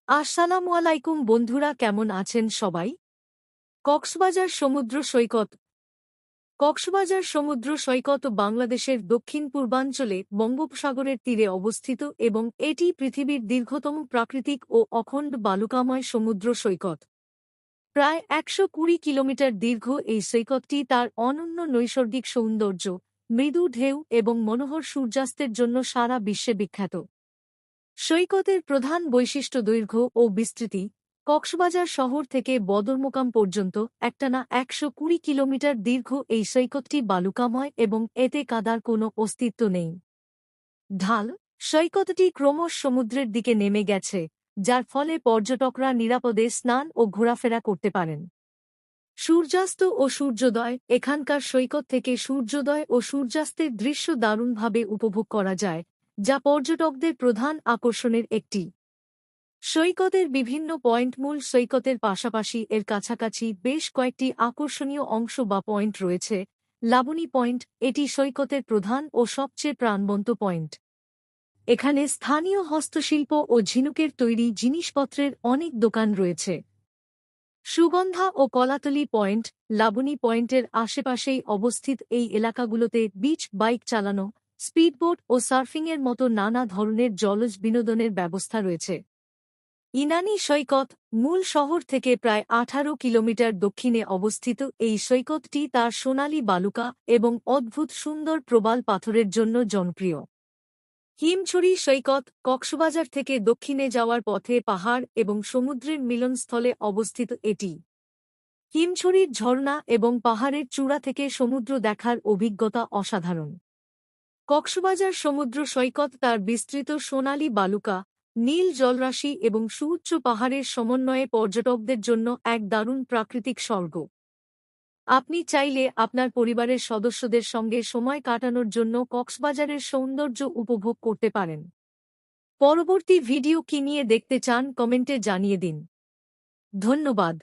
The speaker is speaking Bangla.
আসসালামু আলাইকুম বন্ধুরা, কেমন আছেন সবাই? কক্সবাজার সমুদ্র সৈকত। কক্সবাজার সমুদ্র সৈকত বাংলাদেশের দক্ষিণ পূর্বাঞ্চলে বঙ্গোপসাগরের তীরে অবস্থিত এবং এটি পৃথিবীর দীর্ঘতম প্রাকৃতিক ও অখণ্ড বালুকাময় সমুদ্র সৈকত। প্রায় ১২০ কিলোমিটার দীর্ঘ এই সৈকতটি তার অনন্য নৈসর্গিক সৌন্দর্য, মৃদু ঢেউ এবং মনোহর সূর্যাস্তের জন্য সারা বিশ্বে বিখ্যাত। সৈকতের প্রধান বৈশিষ্ট্য দৈর্ঘ্য ও বিস্তৃতি। কক্সবাজার শহর থেকে বদরমোকাম পর্যন্ত একটানা ১২০ কিলোমিটার দীর্ঘ এই সৈকতটি বালুকাময় এবং এতে কাদার কোনো অস্তিত্ব নেই। ঢাল। সৈকতটি ক্রমশ সমুদ্রের দিকে নেমে গেছে, যার ফলে পর্যটকরা নিরাপদে স্নান ও ঘোরাফেরা করতে পারেন। সূর্যাস্ত ও সূর্যোদয়। এখানকার সৈকত থেকে সূর্যোদয় ও সূর্যাস্তের দৃশ্য দারুণভাবে উপভোগ করা যায়, যা পর্যটকদের প্রধান আকর্ষণের একটি। সৈকতের বিভিন্ন পয়েন্ট। মূল সৈকতের পাশাপাশি এর কাছাকাছি বেশ কয়েকটি আকর্ষণীয় অংশ বা পয়েন্ট রয়েছে। লাবণী পয়েন্ট, এটি সৈকতের প্রধান ও সবচেয়ে প্রাণবন্ত পয়েন্ট। এখানে স্থানীয় হস্তশিল্প ও ঝিনুকের তৈরি জিনিসপত্রের অনেক দোকান রয়েছে। সুগন্ধা ও কলাতলি পয়েন্ট। লাবণী পয়েন্টের আশেপাশেই অবস্থিত এই এলাকাগুলোতে বিচ বাইক চালানো, স্পিডবোট ও সার্ফিংয়ের মতো নানা ধরনের জলজ বিনোদনের ব্যবস্থা রয়েছে। ইনানি সৈকত। মূল শহর থেকে প্রায় ১৮ কিলোমিটার দক্ষিণে অবস্থিত এই সৈকতটি তার সোনালী বালুকা এবং অদ্ভুত সুন্দর প্রবাল পাথরের জন্য জনপ্রিয়। হিমছড়ি সৈকত। কক্সবাজার থেকে দক্ষিণে যাওয়ার পথে পাহাড় এবং সমুদ্রের মিলনস্থলে অবস্থিত এটি। হিমছড়ির ঝর্ণা এবং পাহাড়ের চূড়া থেকে সমুদ্র দেখার অভিজ্ঞতা অসাধারণ। কক্সবাজার সমুদ্র সৈকত তার বিস্তৃত সোনালী বালুকা, নীল জলরাশি এবং সুউচ্চ পাহাড়ের সমন্বয়ে পর্যটকদের জন্য এক দারুণ প্রাকৃতিক স্বর্গ। আপনি চাইলে আপনার পরিবারের সদস্যদের সঙ্গে সময় কাটানোর জন্য কক্সবাজারের সৌন্দর্য উপভোগ করতে পারেন। পরবর্তী ভিডিও কি নিয়ে দেখতে চান কমেন্টে জানিয়ে দিন। ধন্যবাদ।